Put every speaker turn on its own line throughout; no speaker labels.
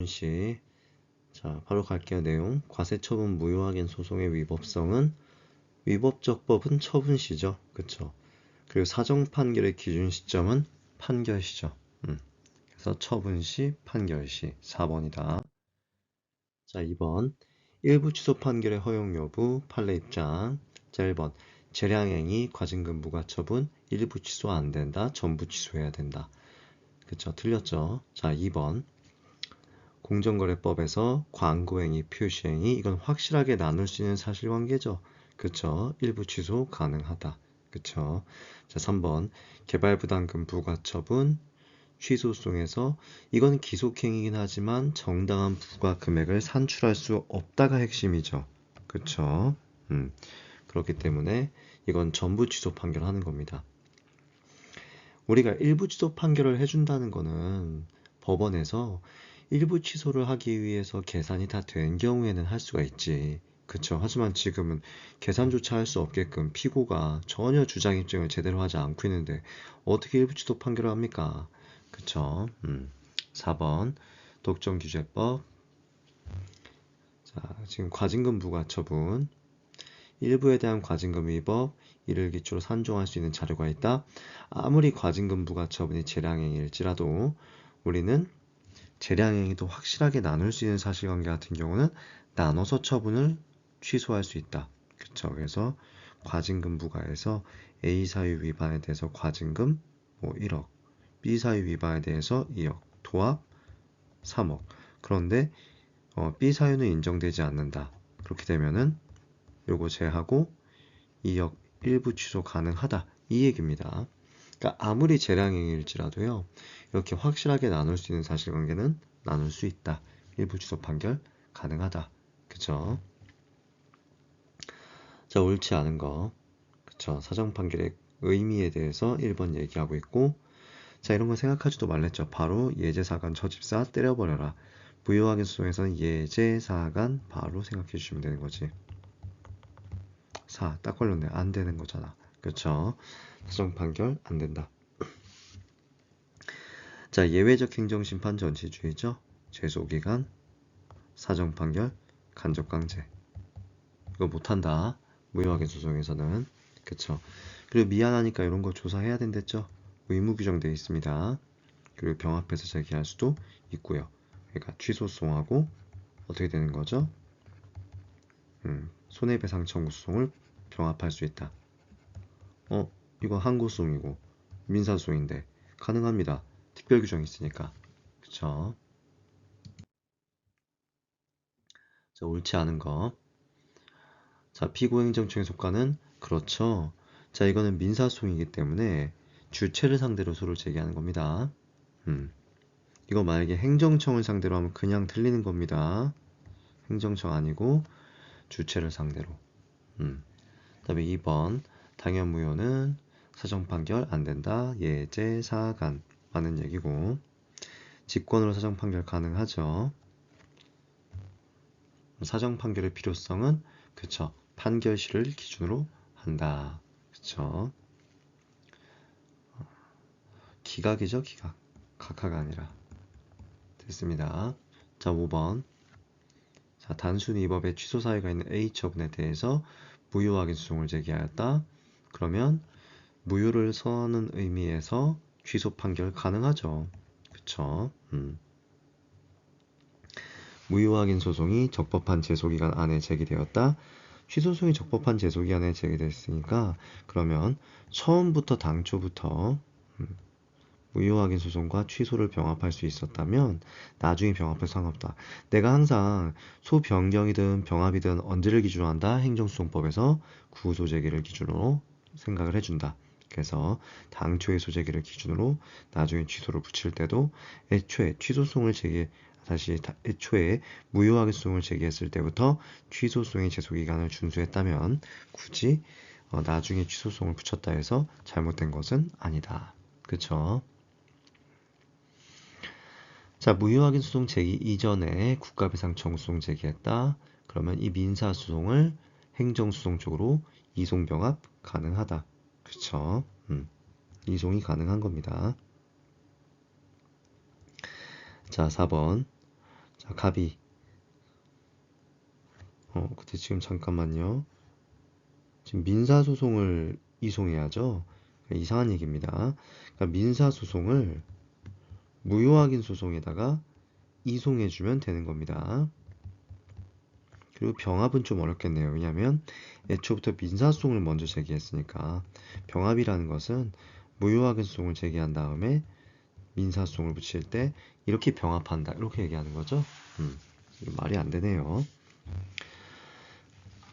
씨. 자, 바로 갈게요. 내용. 과세처분 무효확인 소송의 위법성은 위법적법은 처분시죠. 그쵸? 그리고 사정 판결의 기준 시점은 판결시죠. 그래서 처분시, 판결시 4번이다. 자, 2번. 일부 취소 판결의 허용 여부, 판례 입장. 자, 1번. 재량행위, 과징금 부과처분, 일부 취소 안 된다, 전부 취소해야 된다. 그쵸? 틀렸죠? 자, 2번. 공정거래법에서 광고행위, 표시행위, 이건 확실하게 나눌 수 있는 사실관계죠. 그쵸? 일부 취소 가능하다. 그쵸? 자, 3번. 개발부담금 부과처분, 취소송에서 이건 기속행위이긴 하지만 정당한 부과 금액을 산출할 수 없다가 핵심이죠. 그쵸? 그렇기 때문에 이건 전부 취소 판결하는 겁니다. 우리가 일부 취소 판결을 해준다는 거는 법원에서 일부 취소를 하기 위해서 계산이 다 된 경우에는 할 수가 있지. 그쵸? 하지만 지금은 계산조차 할 수 없게끔 피고가 전혀 주장 입증을 제대로 하지 않고 있는데 어떻게 일부 취소 판결을 합니까? 그쵸? 4번 독점규제법. 자, 지금 과징금 부과처분, 일부에 대한 과징금 위법, 이를 기초로 산정할 수 있는 자료가 있다. 아무리 과징금 부과처분이 재량행위일지라도 우리는 재량행위도 확실하게 나눌 수 있는 사실관계 같은 경우는 나눠서 처분을 취소할 수 있다. 그쵸? 그래서 과징금 부과에서 A 사유 위반에 대해서 과징금 1억, B 사유 위반에 대해서 2억, 도합 3억. 그런데 B 사유는 인정되지 않는다. 그렇게 되면은 요거 제하고 2억 일부 취소 가능하다. 이 얘기입니다. 그러니까 아무리 재량행위일지라도요. 이렇게 확실하게 나눌 수 있는 사실관계는 나눌 수 있다. 일부 취소 판결 가능하다. 그쵸? 자, 옳지 않은 거. 그쵸? 사정 판결의 의미에 대해서 1번 얘기하고 있고, 자, 이런 거 생각하지도 말랬죠. 바로 예제사간 처집사 때려버려라. 부유하게 소송에서는 예제사간 바로 생각해 주시면 되는 거지. 딱 걸렸네. 안 되는 거잖아. 그쵸? 사정 판결 안 된다. 자, 예외적 행정심판 전치주의죠. 제소기간, 사정판결, 간접강제. 이거 못한다. 무효확인 소송에서는. 그쵸. 그리고 미안하니까 이런 거 조사해야 된댔죠. 의무 규정되어 있습니다. 그리고 병합해서 제기할 수도 있고요. 그러니까 취소송하고 어떻게 되는 거죠? 손해배상 청구 소송을 병합할 수 있다. 이거 항고소송이고 민사소송인데 가능합니다. 특별 규정이 있으니까. 그쵸? 자, 옳지 않은 거. 자, 피고행정청의 속가는 그렇죠. 자, 이거는 민사소송이기 때문에 주체를 상대로 소를 제기하는 겁니다. 이거 만약에 행정청을 상대로 하면 그냥 틀리는 겁니다. 행정청 아니고 주체를 상대로. 그다음에 2번 당연무효는 사정판결 안 된다. 예제 사간 하는 얘기고 직권으로 사정판결 가능하죠. 사정판결의 필요성은 그쵸. 판결시를 기준으로 한다. 그쵸. 기각이죠, 기각. 각하가 아니라. 됐습니다. 자, 5번. 자, 단순히 이 법에 취소 사유가 있는 A 처분에 대해서 무효확인 소송을 제기하였다. 그러면 무효를 선언하는 의미에서 취소 판결 가능하죠. 그쵸. 무효확인 소송이 적법한 제소기간 안에 제기되었다. 취소소송이 적법한 제소기간에 제기됐으니까 그러면 처음부터 당초부터 무효확인 소송과 취소를 병합할 수 있었다면 나중에 병합해도 상관없다. 내가 항상 소변경이든 병합이든 언제를 기준으로 한다? 행정소송법에서 구소제기를 기준으로 생각을 해준다. 그래서 당초의 소제기를 기준으로 나중에 취소를 붙일 때도 애초에 애초에 무효확인 소송을 제기했을 때부터 취소소송의 제소기간을 준수했다면 굳이 나중에 취소소송을 붙였다 해서 잘못된 것은 아니다. 그쵸? 자, 무효확인 소송 제기 이전에 국가배상 청구소송 제기했다. 그러면 이 민사소송을 행정소송 쪽으로 이송병합 가능하다. 그쵸? 이송이 가능한 겁니다. 자, 4번. 자, 갑이. 근데 지금 잠깐만요. 지금 민사소송을 이송해야죠. 이상한 얘기입니다. 그러니까 민사소송을 무효확인 소송에다가 이송해주면 되는 겁니다. 그리고 병합은 좀 어렵겠네요. 왜냐하면 애초부터 민사소송을 먼저 제기했으니까 병합이라는 것은 무효확인 소송을 제기한 다음에 민사소송을 붙일 때 이렇게 병합한다. 이렇게 얘기하는 거죠. 말이 안 되네요.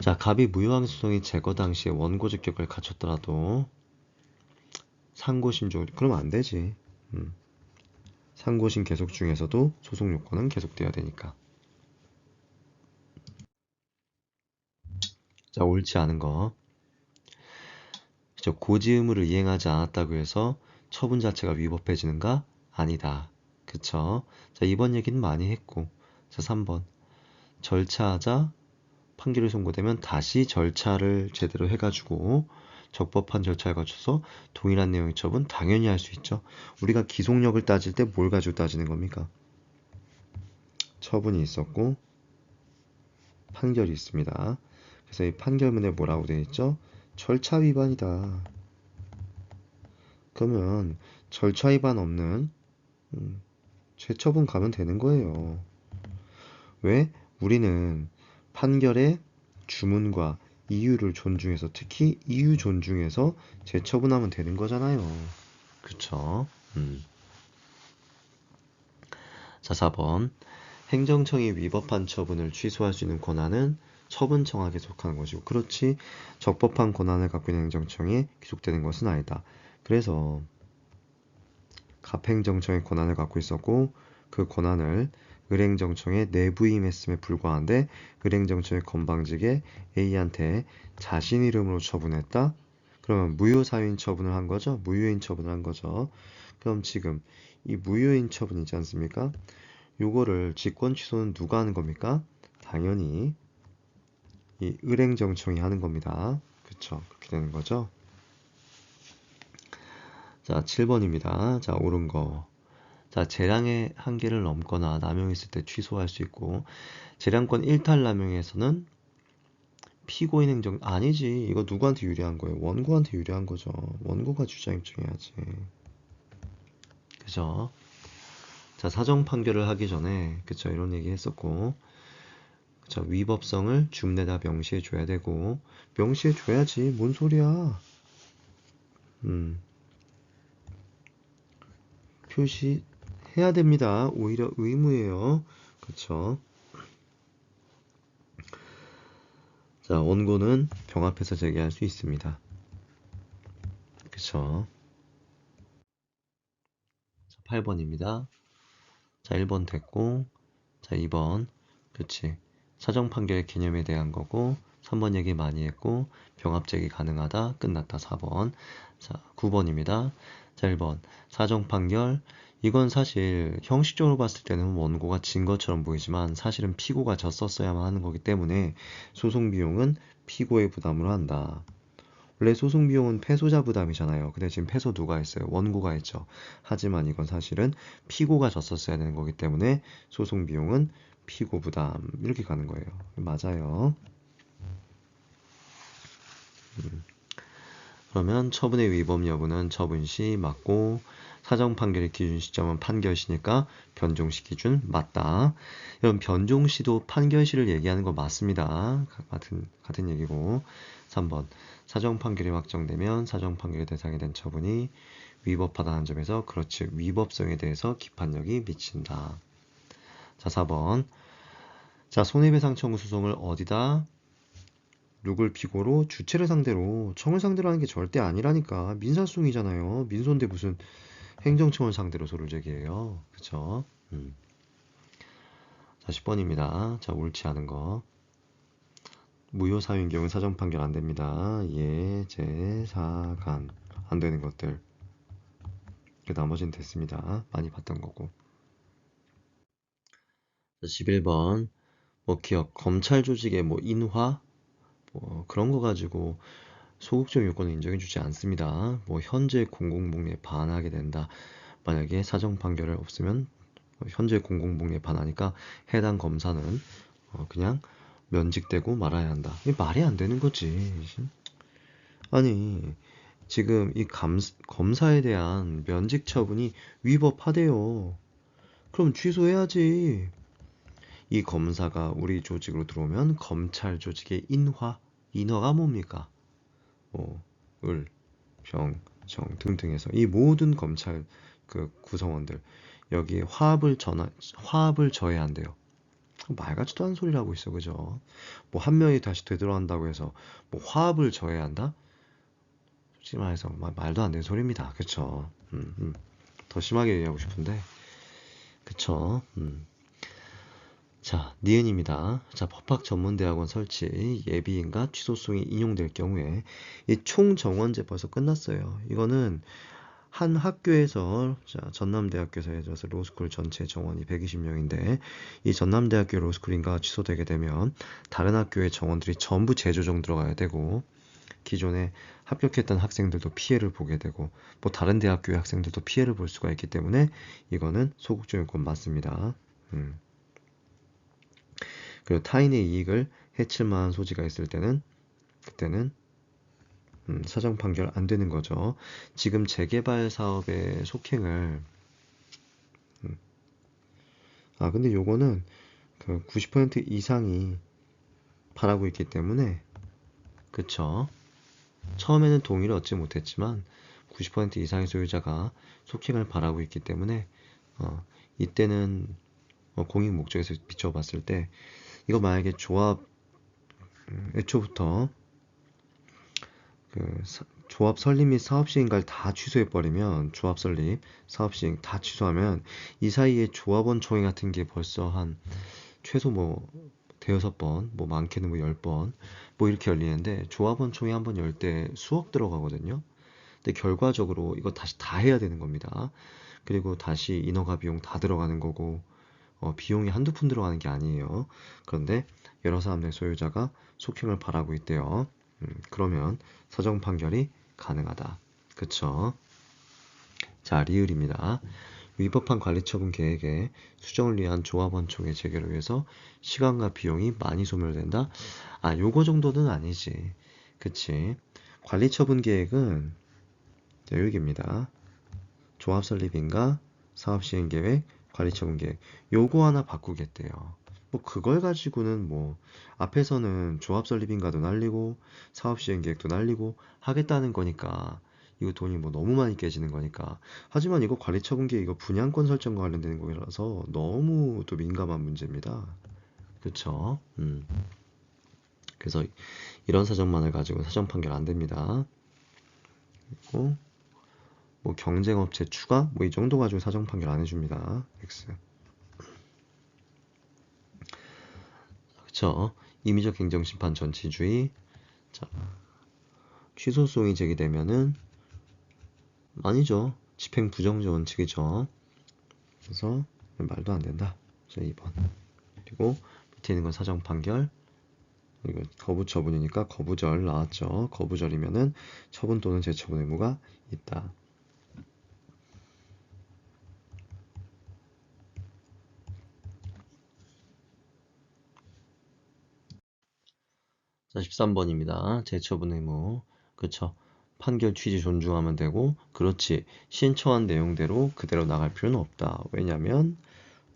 자, 갑이 무효확인 소송이 제거 당시에 원고 적격을 갖췄더라도 상고심 그러면 안 되지. 상고심 계속 중에서도 소송 요건은 계속돼야 되니까. 자, 옳지 않은 거. 고지 의무를 이행하지 않았다고 해서 처분 자체가 위법해지는가? 아니다. 그쵸? 자, 2번 얘기는 많이 했고. 자, 3번. 절차하자 판결이 선고되면 다시 절차를 제대로 해가지고 적법한 절차에 갖춰서 동일한 내용의 처분 당연히 할 수 있죠. 우리가 기속력을 따질 때 뭘 가지고 따지는 겁니까? 처분이 있었고 판결이 있습니다. 그래서 이 판결문에 뭐라고 되어 있죠? 절차 위반이다. 그러면 절차 위반 없는 재처분 가면 되는 거예요. 왜? 우리는 판결의 주문과 이유를 존중해서 특히 이유 존중해서 재처분하면 되는 거잖아요. 그쵸? 자, 4번. 행정청이 위법한 처분을 취소할 수 있는 권한은 처분청에게 속하는 것이고, 그렇지 적법한 권한을 갖고 있는 행정청이 귀속되는 것은 아니다. 그래서 갑행정청의 권한을 갖고 있었고 그 권한을 을행정청에 내부임했음에 불과한데 을행정청의 건방지게 A한테 자신 이름으로 처분했다. 그러면 무효사유인 처분을 한 거죠. 무효인 처분을 한 거죠. 그럼 지금 이 무효인 처분 있지 않습니까? 요거를 직권 취소는 누가 하는 겁니까? 당연히 이 을행정청이 하는 겁니다. 그쵸? 그렇게 되는 거죠. 자, 7번입니다. 자, 옳은 거. 자, 재량의 한계를 넘거나 남용했을 때 취소할 수 있고, 재량권 일탈 남용에서는 피고인 행정, 아니지. 이거 누구한테 유리한 거예요? 원고한테 유리한 거죠. 원고가 주장 입증해야지. 그죠? 자, 사정 판결을 하기 전에, 그쵸? 이런 얘기 했었고, 그쵸? 위법성을 줌내다 명시해 줘야 되고, 명시해 줘야지. 뭔 소리야? 표시해야 됩니다. 오히려 의무예요. 그쵸? 자, 원고는 병합해서 제기할 수 있습니다. 그쵸? 자, 8번입니다. 자, 1번 됐고, 자, 2번. 그치. 사정 판결의 개념에 대한 거고, 3번 얘기 많이 했고, 병합 제기 가능하다. 끝났다. 4번. 자, 9번입니다. 자, 1번. 사정 판결. 이건 사실 형식적으로 봤을 때는 원고가 진 것처럼 보이지만 사실은 피고가 졌었어야만 하는 거기 때문에 소송 비용은 피고의 부담으로 한다. 원래 소송 비용은 패소자 부담이잖아요. 근데 지금 패소 누가 했어요? 원고가 했죠. 하지만 이건 사실은 피고가 졌었어야 되는 거기 때문에 소송 비용은 피고 부담 이렇게 가는 거예요. 맞아요. 그러면 처분의 위법 여부는 처분 시 맞고 사정 판결의 기준 시점은 판결 시니까 변종 시 기준 맞다. 이런 변종 시도 판결 시를 얘기하는 거 맞습니다. 같은 얘기고. 3번 사정 판결이 확정되면 사정 판결의 대상이 된 처분이 위법하다는 점에서 그렇지 위법성에 대해서 기판력이 미친다. 자, 4번. 자, 손해배상 청구 소송을 어디다 누굴 피고로 주체를 상대로 청을 상대로 하는 게 절대 아니라니까. 민사소송이잖아요. 민소인데 무슨 행정청을 상대로 소를 제기해요. 그쵸? 자, 10번입니다. 자, 옳지 않은 거. 무효 사유인 경우 사정 판결 안 됩니다. 예, 제, 사, 간. 안 되는 것들. 그 나머지는 됐습니다. 많이 봤던 거고. 자, 11번. 뭐 기억, 검찰 조직의 뭐 인화? 뭐 그런 거 가지고 소극적 요건을 인정해주지 않습니다. 뭐 현재 공공복리에 반하게 된다. 만약에 사정 판결을 없으면 현재 공공복리에 반하니까 해당 검사는 그냥 면직되고 말아야 한다. 이게 말이 안 되는 거지. 아니, 지금 이 검사에 대한 면직 처분이 위법하대요. 그럼 취소해야지. 이 검사가 우리 조직으로 들어오면 검찰 조직의 인허가 뭡니까? 뭐, 을, 병, 정 등등해서 이 모든 검찰 그 구성원들 여기에 화합을 저해야 한대요. 말 같지도 않은 소리를 하고 있어, 그죠? 뭐 한 명이 다시 되돌아간다고 해서 뭐 화합을 저해야 한다? 솔직히 말해서 말도 안 되는 소리입니다, 그쵸? 더 심하게 얘기하고 싶은데, 그쵸? 자, 니은입니다. 자, 법학전문대학원 설치 예비인가 취소송이 인용될 경우에 이 총정원제 벌써 끝났어요. 이거는 한 학교에서 자, 전남대학교에서 예를 들어서 로스쿨 전체 정원이 120명인데 이 전남대학교 로스쿨인가 취소되게 되면 다른 학교의 정원들이 전부 재조정 들어가야 되고 기존에 합격했던 학생들도 피해를 보게 되고 뭐 다른 대학교의 학생들도 피해를 볼 수가 있기 때문에 이거는 소극적용권 맞습니다. 그리고 타인의 이익을 해칠 만한 소지가 있을 때는 그때는 사정 판결 안 되는 거죠. 지금 재개발 사업의 속행을 근데 요거는 그 90% 이상이 바라고 있기 때문에 그쵸. 처음에는 동의를 얻지 못했지만 90% 이상의 소유자가 속행을 바라고 있기 때문에 이때는 공익 목적에서 비춰봤을 때 이거 만약에 조합 애초부터 그 조합 설립 및 사업 시행까지 다 취소해버리면 조합 설립, 사업 시행 다 취소하면 이 사이에 조합원 총회 같은 게 벌써 한 최소 뭐 대여섯 번, 뭐 많게는 뭐 10번 뭐 이렇게 열리는데 조합원 총회 한 번 열 때 수억 들어가거든요. 근데 결과적으로 이거 다시 다 해야 되는 겁니다. 그리고 다시 인허가 비용 다 들어가는 거고 비용이 한두 푼 들어가는 게 아니에요. 그런데 여러 사람들 소유자가 속행을 바라고 있대요. 그러면 사정 판결이 가능하다. 그쵸? 자, 리을입니다. 위법한 관리처분 계획에 수정을 위한 조합원 총회 재개를 위해서 시간과 비용이 많이 소멸된다? 요거 정도는 아니지. 그치? 관리처분 계획은 여기입니다. 조합 설립인가, 사업 시행 계획, 관리처분 계획. 요거 하나 바꾸겠대요. 뭐 그걸 가지고는 뭐 앞에서는 조합 설립인가도 날리고 사업 시행 계획도 날리고 하겠다는 거니까 이거 돈이 뭐 너무 많이 깨지는 거니까. 하지만 이거 관리처분 계획 이거 분양권 설정과 관련되는 거라서 너무 또 민감한 문제입니다. 그쵸? 그래서 이런 사정만을 가지고 사정 판결 안 됩니다. 그리고 뭐 경쟁업체 추가 뭐 이 정도 가지고 사정 판결 안 해줍니다. X. 그쵸? 임의적 행정심판 전치주의. 자, 취소송이 제기되면은 아니죠. 집행 부정적 원칙이죠. 그래서 말도 안 된다. 자, 2번. 그리고 밑에 있는 건 사정 판결. 이거 거부 처분이니까 거부절 나왔죠. 거부절이면은 처분 또는 재처분 의무가 있다. 자, 13번입니다. 재처분 의무. 그쵸? 판결 취지 존중하면 되고, 그렇지. 신청한 내용대로 그대로 나갈 필요는 없다. 왜냐면,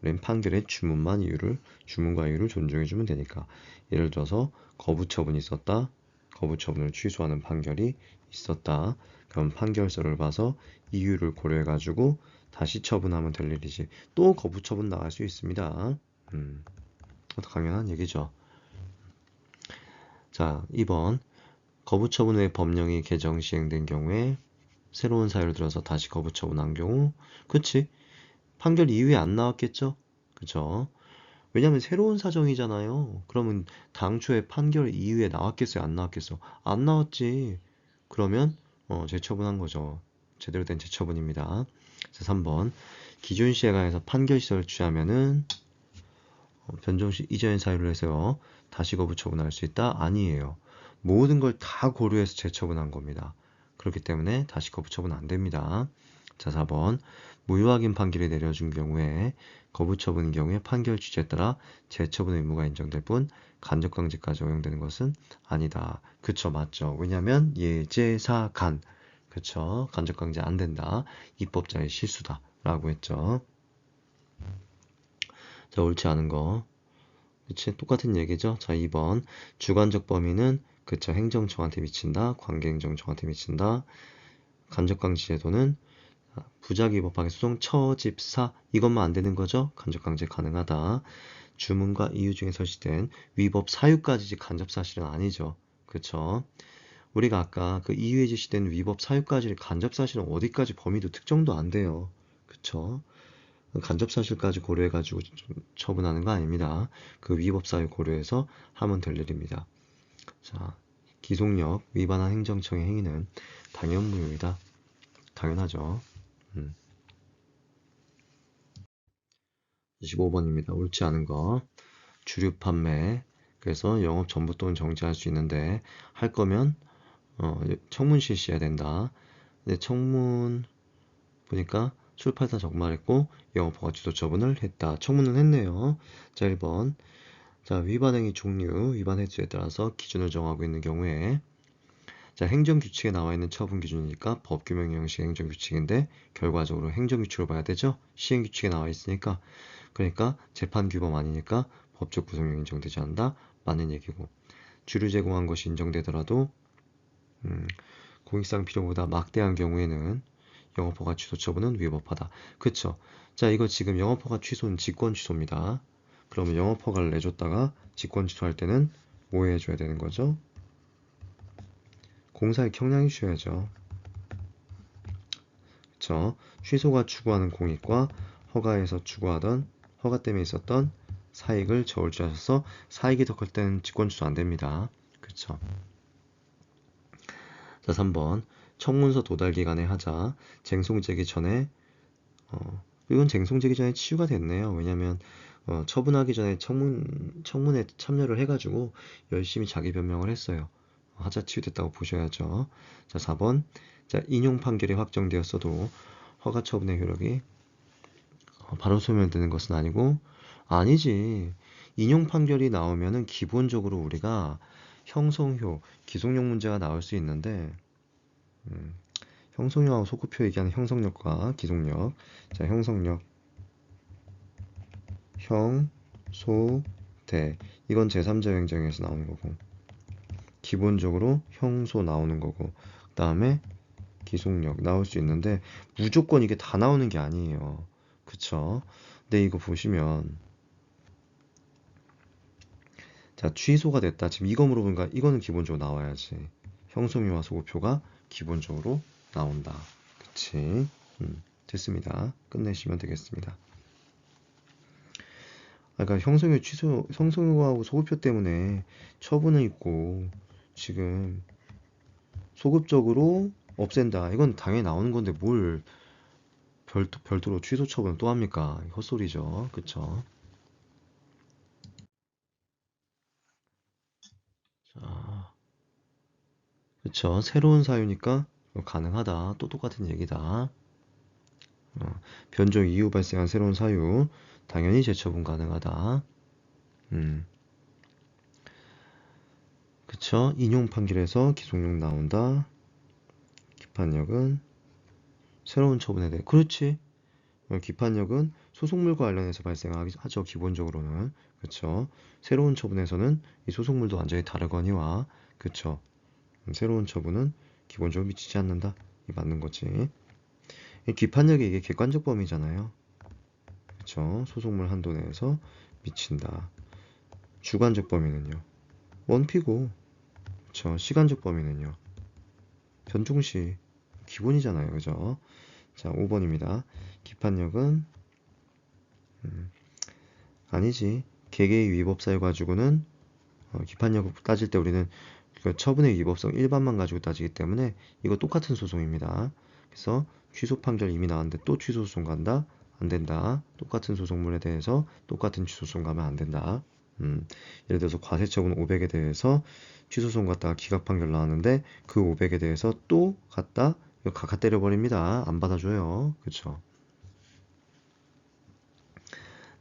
우린 판결의 주문과 이유를 존중해주면 되니까. 예를 들어서, 거부 처분이 있었다. 거부 처분을 취소하는 판결이 있었다. 그럼 판결서를 봐서 이유를 고려해가지고 다시 처분하면 될 일이지. 또 거부 처분 나갈 수 있습니다. 당연한 얘기죠. 자, 2번. 거부처분 외 법령이 개정 시행된 경우에 새로운 사유를 들어서 다시 거부처분한 경우 그치? 판결 이후에 안 나왔겠죠? 그쵸? 왜냐면 새로운 사정이잖아요. 그러면 당초에 판결 이후에 나왔겠어요? 안 나왔겠어? 안 나왔지. 그러면 재처분한 거죠. 제대로 된 재처분입니다. 자, 3번. 기존 시에 관해서 판결 시설을 취하면은 변경 시 이전의 사유를 해서요. 다시 거부 처분할 수 있다? 아니에요. 모든 걸 다 고려해서 재처분한 겁니다. 그렇기 때문에 다시 거부 처분 안 됩니다. 자, 4번. 무효 확인 판결이 내려진 경우에 거부 처분인 경우에 판결 취지에 따라 재처분 의무가 인정될 뿐 간접강제까지 허용되는 것은 아니다. 그쵸, 맞죠. 왜냐면 예제사간, 그쵸, 간접강제 안 된다. 입법자의 실수다 라고 했죠. 자, 옳지 않은 거, 그치, 똑같은 얘기죠. 자, 2번 주관적 범위는 그쵸, 행정청한테 미친다, 관계행정청한테 미친다. 간접강제 제도는 부작위 법학의 소송 처집사 이것만 안 되는 거죠. 간접강제 가능하다. 주문과 이유 중에 설치된 위법 사유까지 간접 사실은 아니죠. 그쵸? 우리가 아까 그 이유에 제시된 위법 사유까지 간접 사실은 어디까지 범위도 특정도 안 돼요. 그쵸? 간접 사실까지 고려해가지고 처분하는 거 아닙니다. 그 위법 사유 고려해서 하면 될 일입니다. 자, 기속력 위반한 행정청의 행위는 당연 무효이다. 당연하죠. 25번입니다. 옳지 않은 거. 주류 판매. 그래서 영업 전부 또는 정지할 수 있는데 할 거면 청문 실시해야 된다. 근데 청문 보니까 출판사 적말했고 영업 허가 취소 처분을 했다. 청문은 했네요. 자, 1번. 자, 위반 행위 종류, 위반 횟수에 따라서 기준을 정하고 있는 경우에 자, 행정규칙에 나와 있는 처분 기준이니까 법규명 형식 행정규칙인데 결과적으로 행정규칙을 봐야 되죠. 시행규칙에 나와 있으니까. 그러니까 재판규범 아니니까 법적 구성력 인정되지 않는다. 맞는 얘기고. 주류 제공한 것이 인정되더라도 공익상 필요보다 막대한 경우에는 영업허가 취소 처분은 위법하다. 그쵸? 자, 이거 지금 영업허가 취소는 직권 취소입니다. 그러면 영업허가를 내줬다가 직권 취소할 때는 뭐 해줘야 되는 거죠? 공사의 형량이 주어야죠. 그쵸? 취소가 추구하는 공익과 허가에서 추구하던 허가 때문에 있었던 사익을 저울질하셔서 사익이 더 클 때는 직권 취소 안 됩니다. 그쵸? 자, 3번 청문서 도달 기간에 하자. 쟁송 제기 전에 이건 쟁송 제기 전에 치유가 됐네요. 왜냐면 처분하기 전에 청문에 참여를 해가지고 열심히 자기 변명을 했어요. 하자 치유됐다고 보셔야죠. 자, 4번. 자, 인용 판결이 확정되었어도 허가 처분의 효력이 바로 소멸되는 것은 아니고 아니지. 인용 판결이 나오면은 기본적으로 우리가 형성효, 기속력 문제가 나올 수 있는데 형성력하고 소급효 얘기하는 형성력과 기속력. 자, 형성력. 형, 소, 대. 이건 제3자 행정에서 나오는 거고. 기본적으로 형소 나오는 거고. 그 다음에 기속력 나올 수 있는데 무조건 이게 다 나오는 게 아니에요. 그쵸? 근데 이거 보시면 자, 취소가 됐다. 지금 이거 물어보니까 이거는 기본적으로 나와야지. 형성효와 소급효가 기본적으로 나온다. 그치? 됐습니다. 끝내시면 되겠습니다. 그러니까 형성효 취소, 형성효하고 소급효 때문에 처분은 있고 지금 소급적으로 없앤다. 이건 당연히 나오는 건데 뭘 별도로 취소 처분을 또 합니까? 헛소리죠. 그쵸? 자, 그쵸? 새로운 사유니까 가능하다. 또 똑같은 얘기다. 변종 이후 발생한 새로운 사유 당연히 재처분 가능하다. 그쵸? 인용 판결에서 기속력 나온다. 기판력은 새로운 처분에 대해 그렇지. 기판력은 소속물과 관련해서 발생하죠. 기본적으로는 그쵸? 새로운 처분에서는 이 소속물도 완전히 다르거니와 그쵸? 새로운 처분은 기본적으로 미치지 않는다. 이 맞는 거지. 이 기판력이 이게 객관적 범위잖아요. 그쵸? 소속물 한도 내에서 미친다. 주관적 범위는요. 원피고 그쵸? 시간적 범위는요. 변종시 기본이잖아요. 그죠? 자, 5번입니다. 기판력은 아니지. 개개의 위법 사유 가지고는 기판력 따질 때 우리는 그 처분의 위법성 일반만 가지고 따지기 때문에 이거 똑같은 소송입니다. 그래서 취소 판결 이미 나왔는데 또 취소 소송 간다? 안 된다. 똑같은 소송물에 대해서 똑같은 취소 소송 가면 안 된다. 예를 들어서 과세처분 500에 대해서 취소 소송 갔다가 기각 판결 나왔는데 그 500에 대해서 또 갔다 이거 각하 때려버립니다. 안 받아줘요. 그쵸?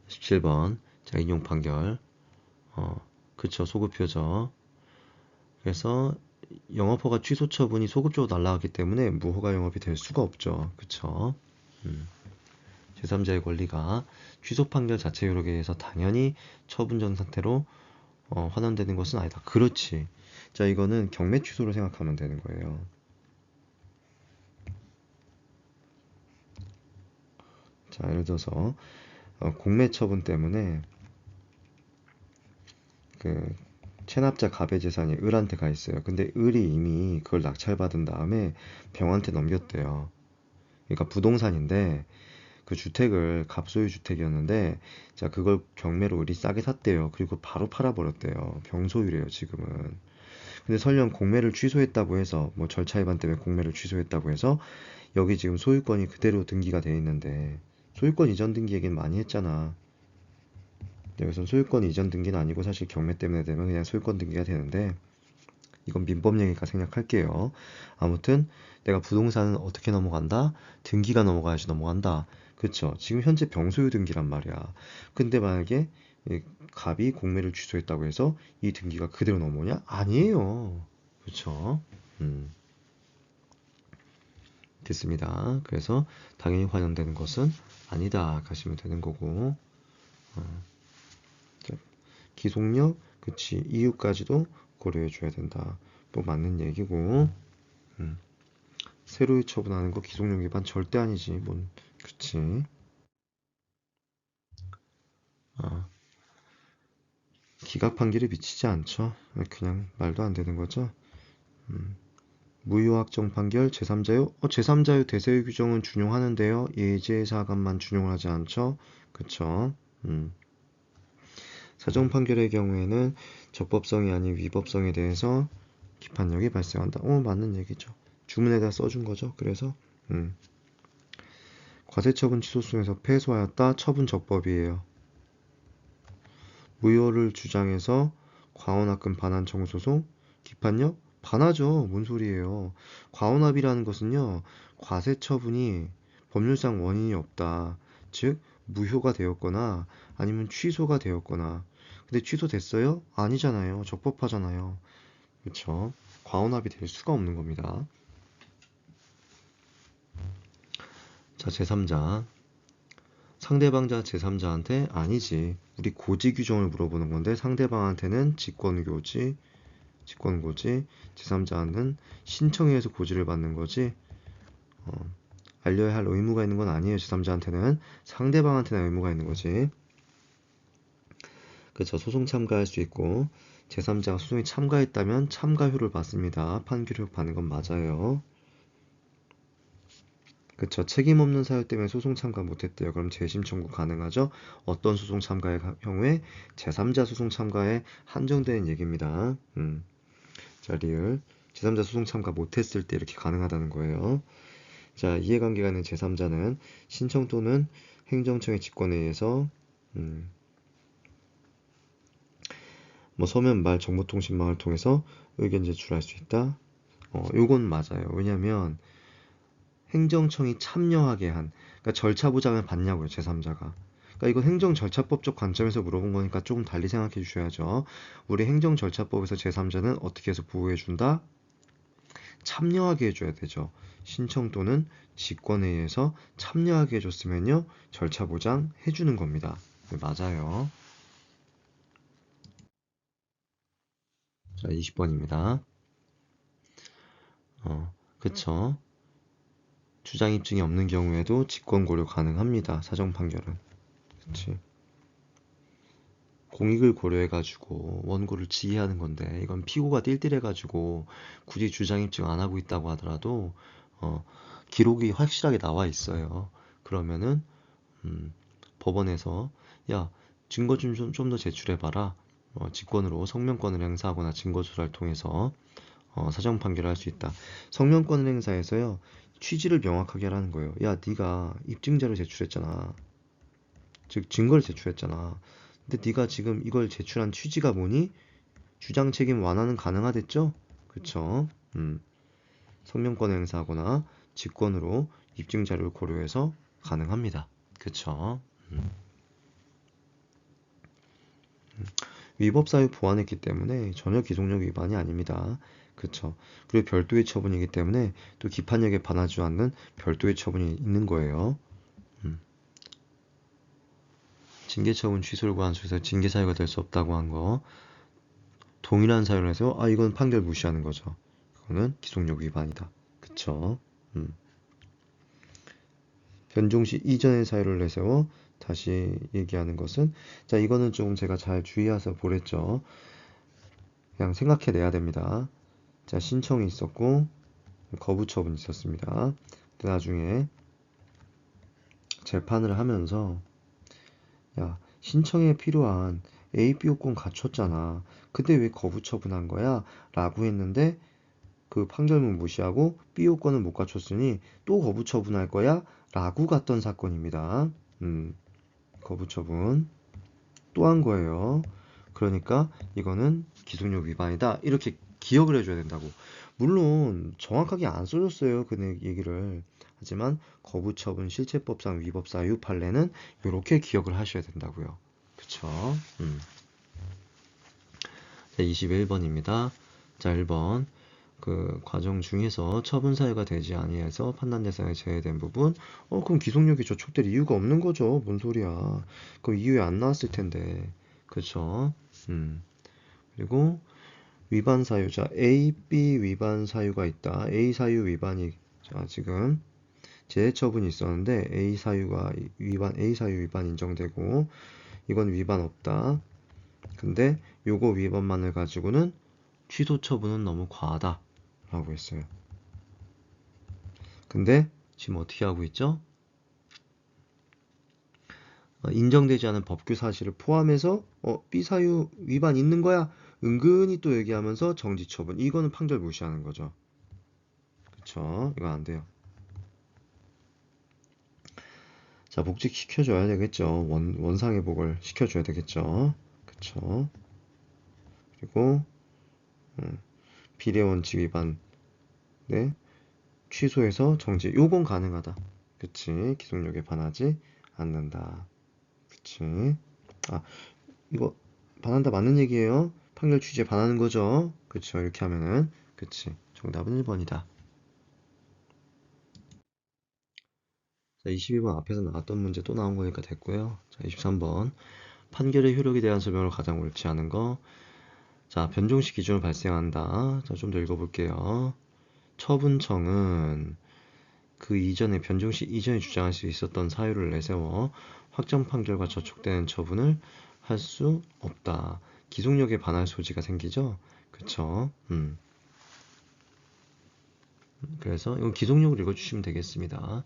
17번. 자, 인용 판결. 그쵸. 소급표죠. 그래서 영업허가 취소 처분이 소급적으로 날라갔기 때문에 무허가 영업이 될 수가 없죠. 그쵸. 제3자의 권리가 취소 판결 자체 효력에 의해서 당연히 처분 전 상태로 환원되는 것은 아니다. 그렇지. 자, 이거는 경매 취소로 생각하면 되는 거예요. 자, 예를 들어서 공매 처분 때문에 그 체납자 갑의 재산이 을한테 가 있어요. 근데 을이 이미 그걸 낙찰받은 다음에 병한테 넘겼대요. 그러니까 부동산인데 그 주택을 갑소유 주택이었는데 자, 그걸 경매로 을이 싸게 샀대요. 그리고 바로 팔아버렸대요. 병소유래요, 지금은. 근데 설령 공매를 취소했다고 해서 뭐 절차 위반 때문에 공매를 취소했다고 해서 여기 지금 소유권이 그대로 등기가 돼 있는데 소유권 이전 등기 얘기는 많이 했잖아. 여기서 소유권 이전 등기는 아니고 사실 경매 때문에 되면 그냥 소유권 등기가 되는데 이건 민법 얘기니까 생략할게요. 아무튼 내가 부동산은 어떻게 넘어간다? 등기가 넘어가야지 넘어간다. 그쵸? 지금 현재 병소유 등기란 말이야. 근데 만약에 이 갑이 공매를 취소했다고 해서 이 등기가 그대로 넘어오냐? 아니에요. 그쵸? 됐습니다. 그래서 당연히 환영되는 것은 아니다 가시면 되는 거고 기속력, 그치, 이유까지도 고려해 줘야 된다. 뭐 맞는 얘기고 새로 처분하는 거 기속력 위반 절대 아니지. 뭔 그치. 아, 기각 판결에 미치지 않죠. 그냥 말도 안 되는 거죠. 무효 확정 판결 제3자요? 제3자요 대세의 규정은 준용하는데요. 예제 사감만 준용을 하지 않죠. 그쵸. 사정 판결의 경우에는 적법성이 아닌 위법성에 대해서 기판력이 발생한다. 맞는 얘기죠. 주문에다 써준 거죠. 그래서 과세처분 취소송에서 패소하였다. 처분 적법이에요. 무효를 주장해서 과언합금 반환 청구 소송 기판력 반하죠. 뭔 소리예요. 과언합이라는 것은요. 과세처분이 법률상 원인이 없다. 즉 무효가 되었거나 아니면 취소가 되었거나 근데 취소됐어요? 아니잖아요. 적법하잖아요. 그렇죠? 과언합이 될 수가 없는 겁니다. 자, 제3자. 상대방자 제3자한테 아니지. 우리 고지 규정을 물어보는 건데 상대방한테는 직권고지, 제3자는 신청에 의해서 고지를 받는 거지. 알려야 할 의무가 있는 건 아니에요. 제3자한테는 상대방한테는 의무가 있는 거지. 그렇죠. 소송 참가할 수 있고 제3자가 소송에 참가했다면 참가효를 받습니다. 판결효 받는 건 맞아요. 그쵸. 책임 없는 사유 때문에 소송 참가 못했대요. 그럼 재심 청구 가능하죠? 어떤 소송 참가의 경우에 제3자 소송 참가에 한정되는 얘기입니다. 자, 리을. 제3자 소송 참가 못했을 때 이렇게 가능하다는 거예요. 자, 이해관계가 있는 제3자는 신청 또는 행정청의 직권에 의해서 뭐 서면 말 정보통신망을 통해서 의견 제출할 수 있다. 요건 맞아요. 왜냐면 행정청이 참여하게 한 그러니까 절차 보장을 받냐고요. 제3자가. 그러니까 이건 행정절차법적 관점에서 물어본 거니까 조금 달리 생각해 주셔야죠. 우리 행정절차법에서 제3자는 어떻게 해서 보호해준다? 참여하게 해줘야 되죠. 신청 또는 직권에 의해서 참여하게 해줬으면요. 절차 보장 해주는 겁니다. 네, 맞아요. 자, 20번입니다. 그쵸. 주장 입증이 없는 경우에도 직권 고려 가능합니다. 사정 판결은. 그치. 공익을 고려해가지고 원고를 지휘하는 건데 이건 피고가 띨띨해가지고 굳이 주장 입증 안 하고 있다고 하더라도 기록이 확실하게 나와 있어요. 그러면은 법원에서 야 증거 좀 더 제출해봐라. 직권으로 성명권을 행사하거나 증거 조사를 통해서 사정 판결을 할 수 있다. 성명권을 행사해서요 취지를 명확하게 하라는 거예요. 야 네가 입증자를 제출했잖아. 즉 증거를 제출했잖아. 근데 네가 지금 이걸 제출한 취지가 뭐니? 주장 책임 완화는 가능하댔죠? 그쵸? 성명권 행사하거나 직권으로 입증 자료를 고려해서 가능합니다. 그쵸? 위법 사유 보완했기 때문에 전혀 기속력 위반이 아닙니다. 그쵸. 그리고 별도의 처분이기 때문에 또 기판력에 반하지 않는 별도의 처분이 있는 거예요. 징계 처분 취소를 구한 수에서 징계 사유가 될 수 없다고 한 거. 동일한 사유를 해서 이건 판결 무시하는 거죠. 그거는 기속력 위반이다. 그쵸. 변종시 이전의 사유를 내세워 다시 얘기하는 것은, 자, 이거는 좀 제가 잘 주의해서 보랬죠. 그냥 생각해내야 됩니다. 자, 신청이 있었고 거부 처분이 있었습니다. 근데 나중에 재판을 하면서 야, 신청에 필요한 A, B 요건 갖췄잖아. 근데 왜 거부 처분한 거야? 라고 했는데 그 판결문 무시하고 B 요건을 못 갖췄으니 또 거부 처분할 거야? 라고 갔던 사건입니다. 거부 처분 또 한 거예요. 그러니까 이거는 기속력 위반이다. 이렇게 기억을 해줘야 된다고. 물론 정확하게 안 써줬어요. 그 얘기를. 하지만 거부 처분 실체법상 위법 사유 판례는 이렇게 기억을 하셔야 된다고요. 그쵸? 자, 21번입니다. 자, 1번. 그 과정 중에서 처분 사유가 되지 아니해서 판단 대상에 제외된 부분, 그럼 기속력이 저촉될 이유가 없는 거죠. 뭔 소리야. 그럼 이유에 안 나왔을 텐데. 그쵸? 그리고 위반 사유자 A, B 위반 사유가 있다. A 사유 위반이, 자, 지금 재해처분이 있었는데 A 사유가 A 사유 위반 인정되고 이건 위반 없다. 근데 요거 위반만을 가지고는 취소 처분은 너무 과하다 라고 했어요. 근데 지금 어떻게 하고 있죠? 인정되지 않은 법규 사실을 포함해서 B 사유 위반 있는 거야? 은근히 또 얘기하면서 정지 처분. 이거는 판결 무시하는 거죠. 그쵸? 이거 안 돼요. 자, 복직 시켜줘야 되겠죠. 원상회복을 시켜줘야 되겠죠. 그쵸? 그리고 비례 원칙 위반, 네, 취소해서 정지. 요건 가능하다. 그치? 기속력에 반하지 않는다. 그치? 아, 이거 반한다 맞는 얘기예요. 판결 취지에 반하는 거죠. 그쵸? 이렇게 하면은 그치? 정답은 1번이다. 자, 22번 앞에서 나왔던 문제 또 나온 거니까 됐고요. 자, 23번. 판결의 효력에 대한 설명을 가장 옳지 않은 거. 자, 변종시 기준으로 발생한다. 자, 좀 더 읽어볼게요. 처분청은 그 이전에 변종시 이전에 주장할 수 있었던 사유를 내세워 확정 판결과 저촉되는 처분을 할 수 없다. 기속력에 반할 소지가 생기죠? 그쵸? 그래서 이건 기속력을 읽어주시면 되겠습니다.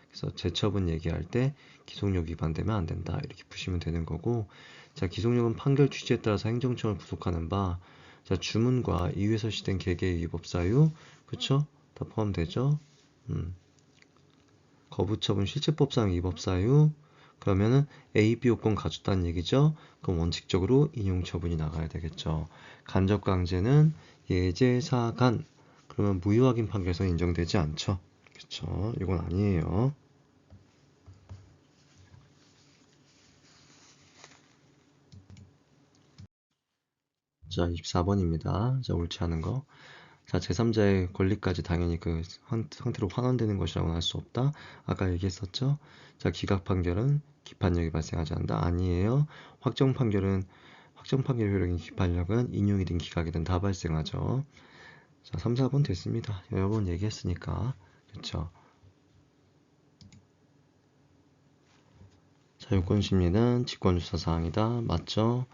그래서 재처분 얘기할 때 기속력 위반되면 안 된다. 이렇게 푸시면 되는 거고, 자, 기속력은 판결 취지에 따라서 행정청을 구속하는 바, 자, 주문과 이유에 서시된 개개의 위법 사유, 그쵸? 다 포함되죠? 거부처분 실체법상 위법 사유, 그러면은 A, B 요건 갖췄다는 얘기죠? 그럼 원칙적으로 인용 처분이 나가야 되겠죠. 간접 강제는 예제 사간, 그러면 무효 확인 판결에서 인정되지 않죠. 그쵸? 이건 아니에요. 자, 24번입니다. 자, 옳지 않은 거. 자, 제3자의 권리까지 당연히 그 상태로 환원되는 것이라고는 할 수 없다. 아까 얘기했었죠? 자, 기각 판결은 기판력이 발생하지 않는다. 아니에요. 확정 판결 효력인 기판력은 인용이든 기각이든 다 발생하죠. 자, 3, 4번 됐습니다. 여러 번 얘기했으니까. 그쵸? 자, 요건심리는 직권주사 사항이다. 맞죠?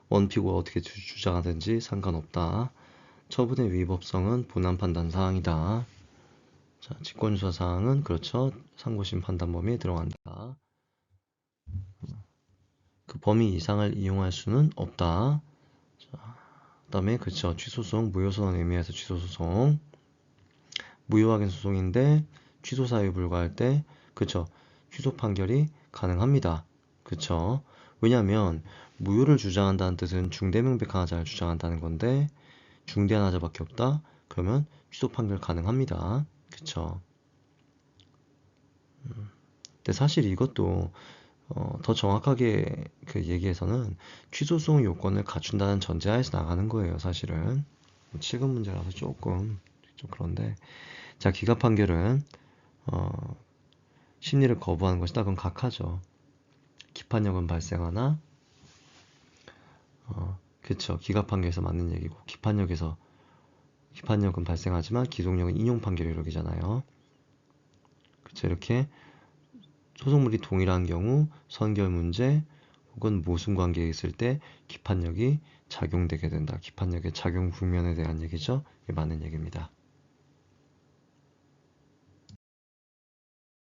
원피고가 어떻게 주장하든지 상관없다. 처분의 위법성은 본안 판단 사항이다. 자, 직권주사 사항은 그렇죠. 상고심 판단 범위에 들어간다. 그 범위 이상을 이용할 수는 없다. 그 다음에 그렇죠. 취소소송, 무효소송 의미에서 취소소송. 무효확인 소송인데 취소 사유 불가할 때 그렇죠. 취소 판결이 가능합니다. 그렇죠. 왜냐하면 무효를 주장한다는 뜻은 중대명백한 하자를 주장한다는 건데 중대한 하자밖에 없다. 그러면 취소 판결 가능합니다. 그쵸? 근데 사실 이것도 더 정확하게 그 얘기해서는 취소소송 요건을 갖춘다는 전제하에서 나가는 거예요, 사실은. 7급 문제라서 조금 좀 그런데. 자, 기각 판결은 심리를 거부하는 것이다. 그건 각하죠. 기판력은 발생하나, 그쵸. 기각 판결에서 맞는 얘기고, 기판력은 발생하지만 기속력은 인용 판결 이력이잖아요. 그쵸. 이렇게 소송물이 동일한 경우 선결 문제 혹은 모순 관계에 있을 때 기판력이 작용되게 된다. 기판력의 작용 국면에 대한 얘기죠. 이게 맞는 얘기입니다.